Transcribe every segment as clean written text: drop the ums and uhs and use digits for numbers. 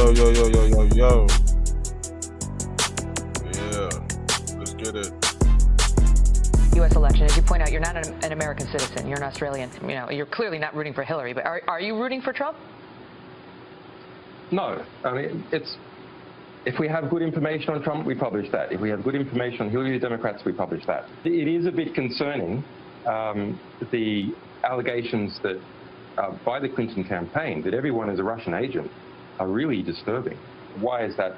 Yo, yo, yo, yo, yo, yo. Yeah, let's get it. U.S. election, as you point out, you're not an American citizen. You're an Australian. You know, you're clearly not rooting for Hillary, but are you rooting for Trump? No. I mean, if we have good information on Trump, we publish that. If we have good information on Hillary, the Democrats, we publish that. It is a bit concerning, the allegations that by the Clinton campaign that everyone is a Russian agent are really disturbing. Why is that?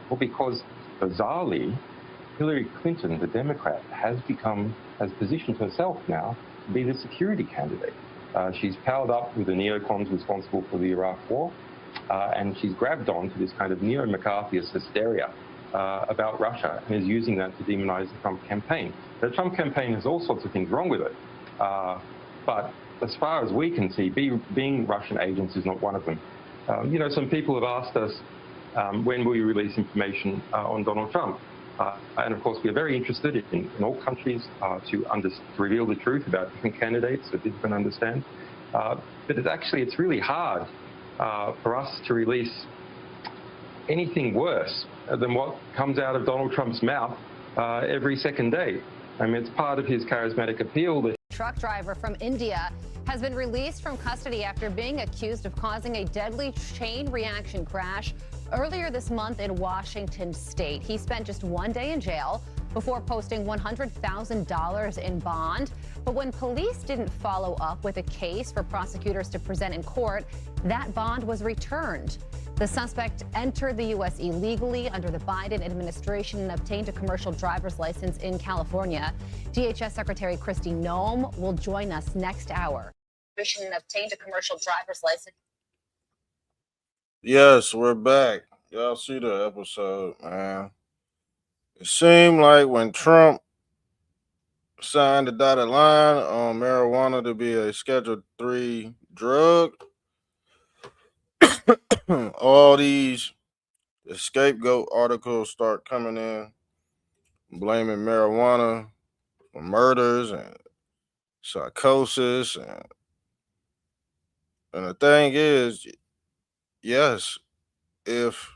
Well, because bizarrely, Hillary Clinton, the Democrat, has positioned herself now to be the security candidate. She's powered up with the neocons responsible for the Iraq War, and she's grabbed on to this kind of neo-McCarthyist hysteria about Russia and is using that to demonize the Trump campaign. The Trump campaign has all sorts of things wrong with it, but as far as we can see, being Russian agents is not one of them. You know, some people have asked us, when will you release information on Donald Trump? And of course, we are very interested in all countries to reveal the truth about different candidates so people can understand. But it's really hard for us to release anything worse than what comes out of Donald Trump's mouth every second day. I mean, it's part of his charismatic appeal. Truck driver from India has been released from custody after being accused of causing a deadly chain reaction crash earlier this month in Washington state. He spent just 1 day in jail before posting $100,000 in bond. But when police didn't follow up with a case for prosecutors to present in court, that bond was returned. The suspect entered the U.S. illegally under the Biden administration and obtained a commercial driver's license in California. DHS Secretary Kristi Noem will join us next hour. And obtained a commercial driver's license. Yes, we're back. Y'all see the episode, man. It seemed like when Trump signed the dotted line on marijuana to be a Schedule III drug, all these scapegoat articles start coming in, blaming marijuana for murders and psychosis. And the thing is, yes, if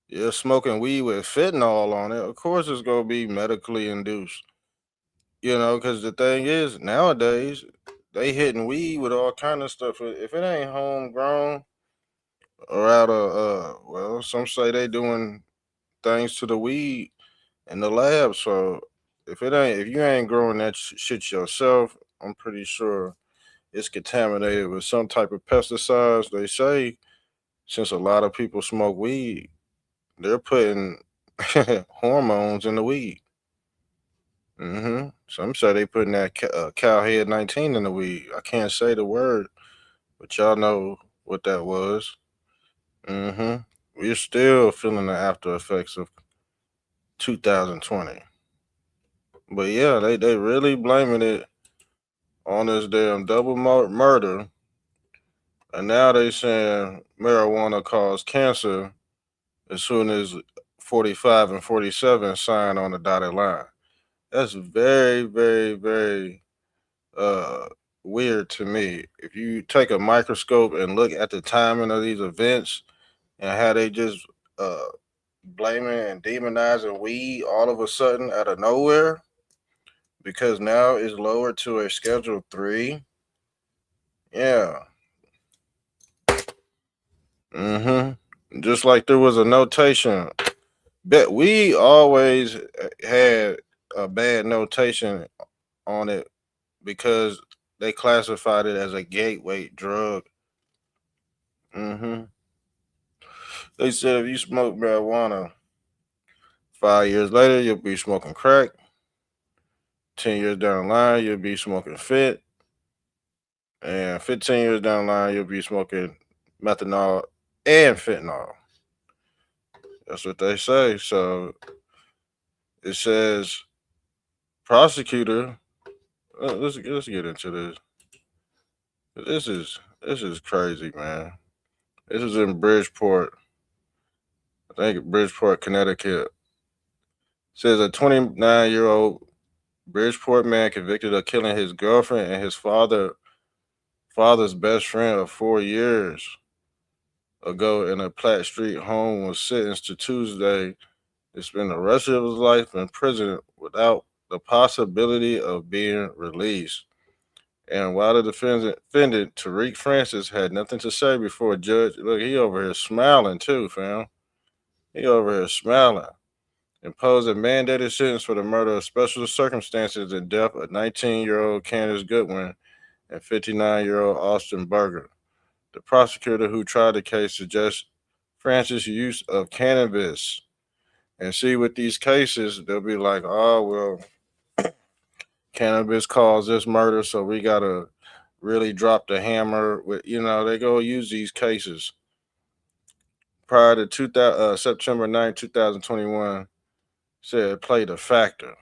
you're smoking weed with fentanyl on it, of course it's going to be medically induced. You know, because the thing is, nowadays, they hitting weed with all kind of stuff. If it ain't homegrown or out of, well, some say they doing things to the weed in the lab. So if you ain't growing that shit yourself, I'm pretty sure it's contaminated with some type of pesticides. They say, since a lot of people smoke weed, they're putting hormones in the weed. Some say they putting that cowhead 19 in the weed. I can't say the word, but y'all know what that was. We're still feeling the after effects of 2020. But yeah, they really blaming it on this damn double murder. And now they saying marijuana caused cancer as soon as 45 and 47 sign on the dotted line. That's very, very, very weird to me. If you take a microscope and look at the timing of these events and how they just blaming and demonizing weed all of a sudden out of nowhere, because now it's lowered to a Schedule III. Yeah. Just like there was a notation. Bet we always had a bad notation on it because they classified it as a gateway drug. They said if you smoke marijuana, 5 years later, you'll be smoking crack. 10 years down the line, you'll be smoking fit. And 15 years down the line, you'll be smoking methanol and fentanyl. That's what they say. So it says, prosecutor. Let's get into this. This is crazy, man. This is in Bridgeport. I think Bridgeport, Connecticut. It says a 29-year-old Bridgeport man convicted of killing his girlfriend and his father's best friend of 4 years ago in a Platt Street home was sentenced to Tuesday to spend the rest of his life in prison without the possibility of being released. And while the defendant Tariq Francis had nothing to say before a judge, look, he over here smiling too, fam. He over here smiling. Imposed a mandated sentence for the murder of special circumstances and death of 19-year-old Candace Goodwin and 59-year-old Austin Berger. The prosecutor who tried the case suggests Francis' use of cannabis. And see, with these cases, they'll be like, oh, well, cannabis caused this murder, so we got to really drop the hammer. They go use these cases. Prior to September 9, 2021, said it played a factor.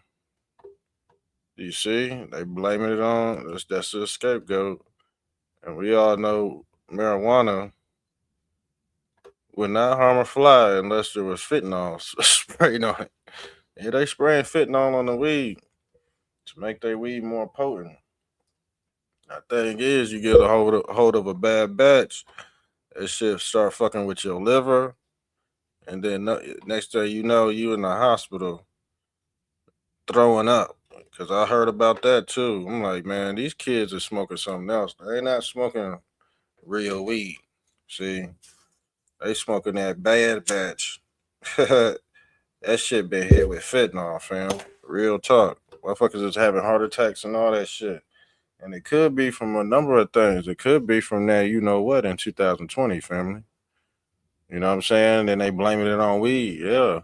You see, they blaming it on, that's the scapegoat. And we all know marijuana would not harm a fly unless there was fentanyl sprayed on it. Yeah, they spraying fentanyl on the weed to make their weed more potent. The thing is, you get a hold of a bad batch, that shit start fucking with your liver, and then next thing you know, you in the hospital throwing up. Cause I heard about that too. I'm like, man, these kids are smoking something else. They not smoking real weed. See, they smoking that bad batch. That shit been hit with fentanyl, fam. Real talk. Motherfuckers is having heart attacks and all that shit. And it could be from a number of things. It could be from that, you know what, in 2020, family. You know what I'm saying? Then they blaming it on weed. Yeah.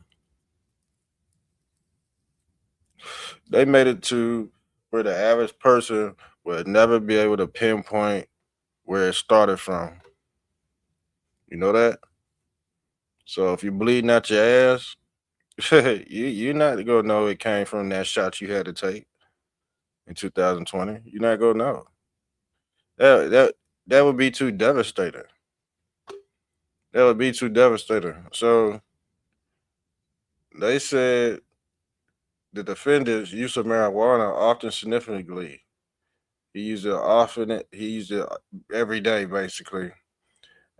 They made it to where the average person would never be able to pinpoint where it started from. You know that? So if you're bleeding out your ass, you're not gonna know it came from that shot you had to take in 2020. You're not gonna know. That would be too devastating. That would be too devastating. So they said the defendant's use of marijuana often significantly. He used it often. He used it every day, basically.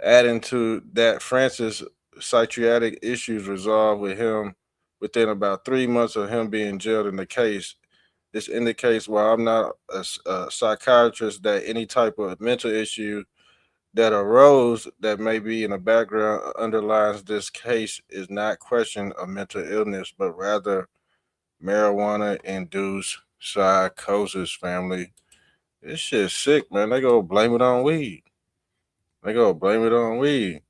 Adding to that, Francis' psychiatric issues resolved with him within about 3 months of him being jailed in the case. This indicates, while I'm not a psychiatrist, that any type of mental issue that arose that may be in the background underlines this case is not question of mental illness, but rather marijuana-induced psychosis, family. This shit's sick, man. They go blame it on weed. They go blame it on weed.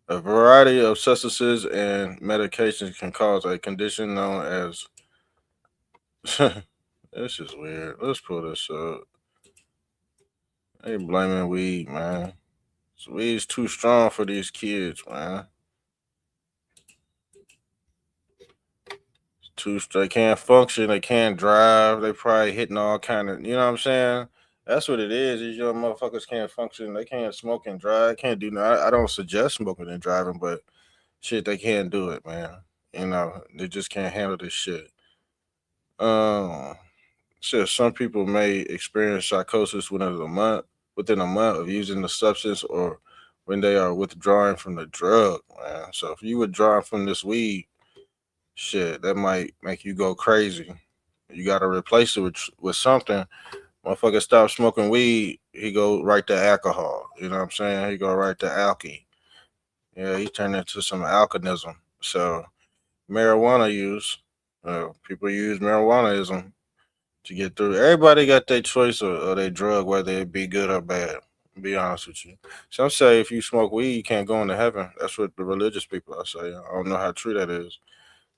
A variety of substances and medications can cause a condition known as. This is weird. Let's pull this up. They blaming weed, man. Weed's too strong for these kids, man. They can't function. They can't drive. They probably hitting all kind of. You know what I'm saying? That's what it is. These young motherfuckers can't function. They can't smoke and drive. Can't do nothing. I don't suggest smoking and driving, but shit, they can't do it, man. They just can't handle this shit. Says some people may experience psychosis within a month of using the substance or when they are withdrawing from the drug, man. So if you withdraw from this weed, shit, that might make you go crazy. You got to replace it with something. Motherfucker stop smoking weed, he go right to alcohol. You know what I'm saying? He go right to alky. Yeah, he turned into some alcoholism. So marijuana use, people use marijuanaism to get through. Everybody got their choice of their drug, whether it be good or bad. To be honest with you. Some say if you smoke weed, you can't go into heaven. That's what the religious people are saying. I don't know how true that is,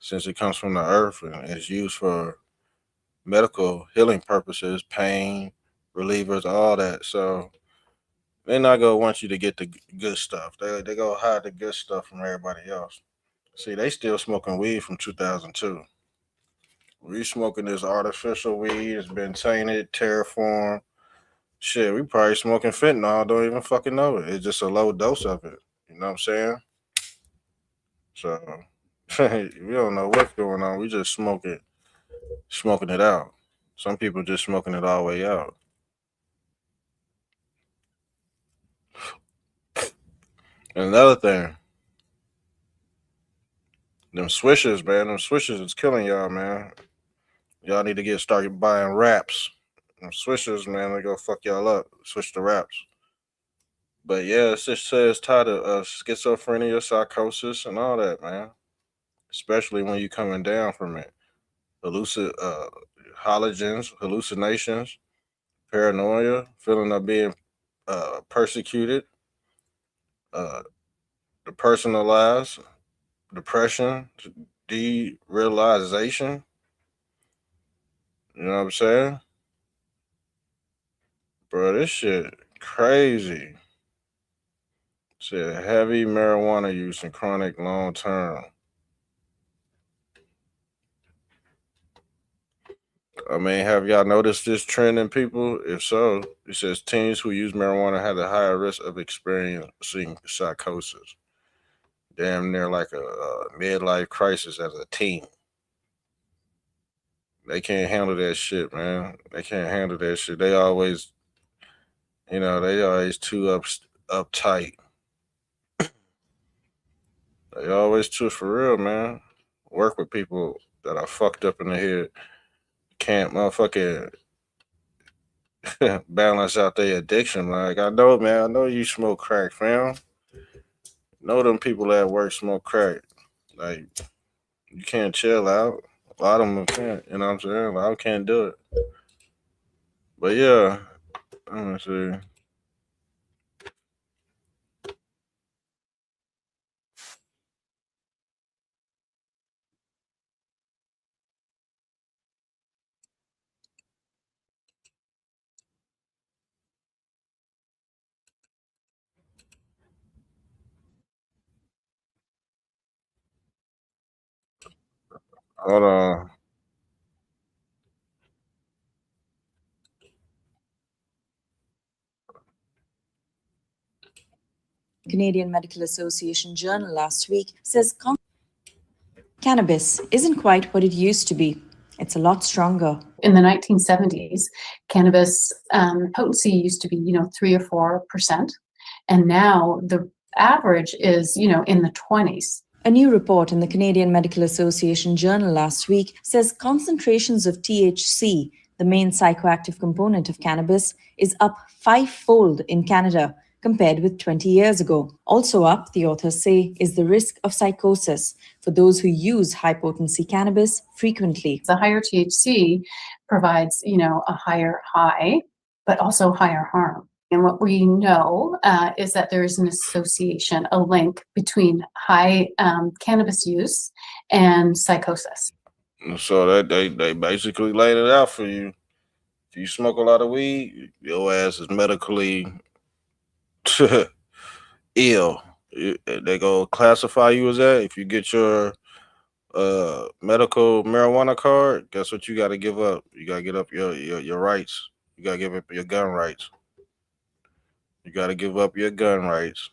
since it comes from the earth and it's used for medical healing purposes, pain relievers, all that. So they're not gonna want you to get the good stuff. They gonna hide the good stuff from everybody else. See, they still smoking weed from 2002. We smoking this artificial weed. It's been tainted, terraformed. Shit, we probably smoking fentanyl. Don't even fucking know it. It's just a low dose of it. You know what I'm saying? So we don't know what's going on. We just smoking it out. Some people just smoking it all the way out. And another thing, them swishers, man, them swishers is killing y'all, man. Y'all need to started buying wraps. Them swishers, man, they go fuck y'all up. Switch to wraps. But yeah, it just says tied to schizophrenia, psychosis, and all that, man. Especially when you coming down from it. Hallucinations, paranoia, feeling of being persecuted, uh, depersonalized, depression, derealization. You know what I'm saying? Bro, this shit crazy. Said heavy marijuana use and chronic long term. I mean, have y'all noticed this trend in people? If so, it says teens who use marijuana have a higher risk of experiencing psychosis. Damn near like a midlife crisis as a teen. They can't handle that shit, man. They can't handle that shit. They always, they always too uptight. They always too for real, man. Work with people that are fucked up in the head. Can't motherfucking balance out their addiction. Like I know, man. I know you smoke crack, fam. Know them people at work smoke crack. Like you can't chill out. A lot of them can't. You know what I'm saying? A lot of them can't do it. But yeah, let me see. Hold on. Canadian Medical Association journal last week says cannabis isn't quite what it used to be. It's a lot stronger. In the 1970s, cannabis potency used to be, 3 or 4%, and now the average is, in the 20s. A new report in the Canadian Medical Association journal last week says concentrations of THC, the main psychoactive component of cannabis, is up 5-fold in Canada compared with 20 years ago. Also up, the authors say, is the risk of psychosis for those who use high-potency cannabis frequently. The higher THC provides, a higher high, but also higher harm. And what we know is that there is an association, a link between high cannabis use and psychosis. So they basically laid it out for you. If you smoke a lot of weed, your ass is medically ill. They go classify you as that. If you get your medical marijuana card, guess what you got to give up? You got to give up your rights. You got to give up your gun rights. You got to give up your gun rights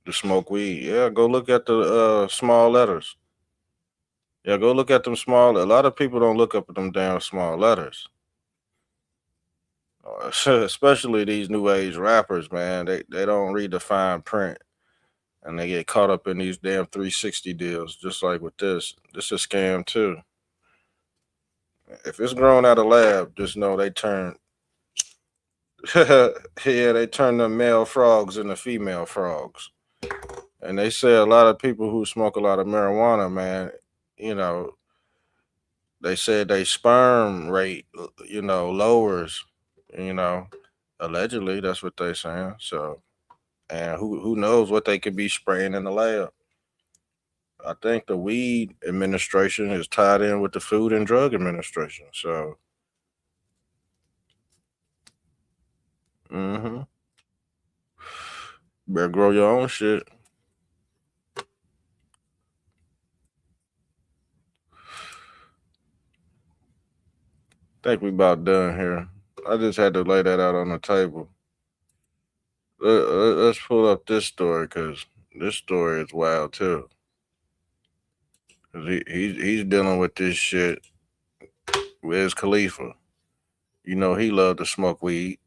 to smoke weed. Yeah, go look at the small letters. Yeah, go look at them small. A lot of people don't look up at them damn small letters. Especially these new age rappers, man. They don't read the fine print. And they get caught up in these damn 360 deals, just like with this. This is a scam too. If it's grown out of lab, just know they turn they turn the male frogs into female frogs. And they say a lot of people who smoke a lot of marijuana, man, they said they sperm rate, lowers, allegedly that's what they saying. So, and who knows what they could be spraying in the lab. I think the weed administration is tied in with the Food and Drug Administration. So, better grow your own shit. Think we about done here. I just had to lay that out on the table. Let's pull up this story because this story is wild too. Cause he's dealing with this shit. Wiz Khalifa, he loved to smoke weed.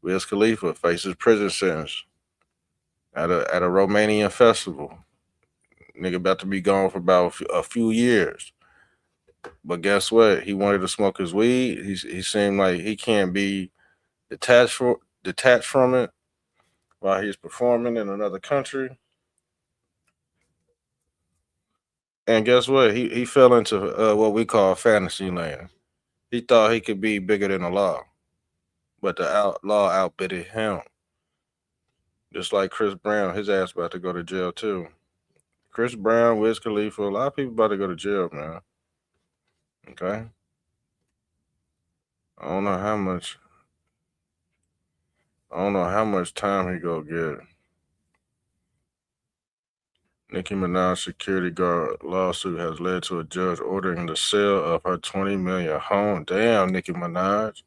Wiz Khalifa faces prison sentence at a Romanian festival. Nigga about to be gone for about a few years. But guess what? He wanted to smoke his weed. He seemed like he can't be detached from it while he's performing in another country. And guess what? He fell into what we call fantasy land. He thought he could be bigger than the law, but the law outbid him. Just like Chris Brown, his ass about to go to jail too. Chris Brown, Wiz Khalifa, a lot of people about to go to jail, man. Okay. I don't know how much. I don't know how much time he go get. Nicki Minaj's security guard lawsuit has led to a judge ordering the sale of her $20 million home. Damn, Nicki Minaj.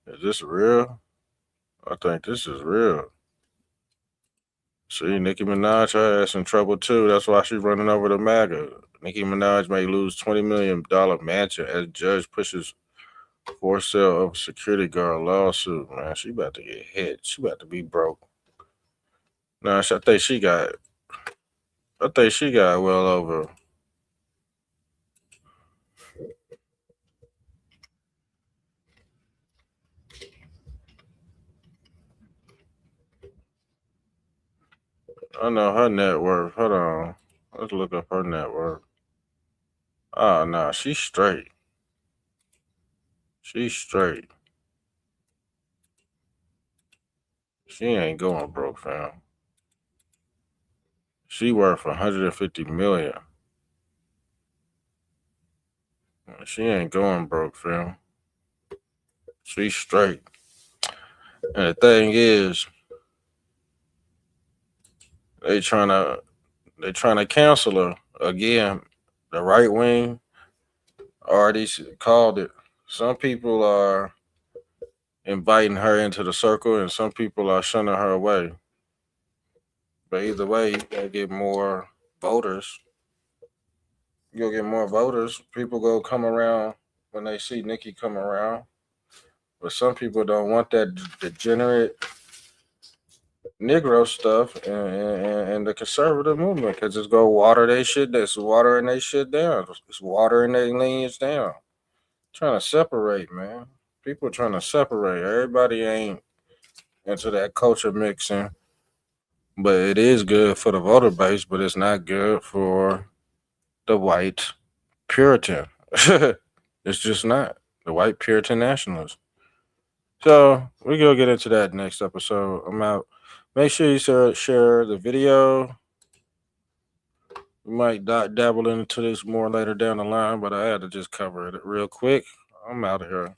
Is this real? I think this is real. See, Nicki Minaj, her ass in trouble too. That's why she's running over the MAGA. Nicki Minaj may lose $20 million mansion as judge pushes for sale of security guard lawsuit. Man, she about to get hit. She about to be broke. Nah, I think she got well over. I know her net worth. Hold on. Let's look up her net worth. Oh, no, she's straight. She's straight. She ain't going broke, fam. She worth $150 million. She ain't going broke, fam. She's straight. And the thing is, they trying to cancel her again. The right wing already called it. Some people are inviting her into the circle, and some people are shunning her away. But either way, you gonna get more voters. You'll get more voters. People go come around when they see Nikki come around. But some people don't want that degenerate Negro stuff and the conservative movement because it's go water their shit. That's watering their shit down. It's watering their lineage down. Trying to separate, man. People trying to separate. Everybody ain't into that culture mixing. But it is good for the voter base, but it's not good for the white Puritan. It's just not. The white Puritan nationalists. So we're going to get into that next episode. I'm out. Make sure you share the video. We might dabble into this more later down the line, but I had to just cover it real quick. I'm out of here.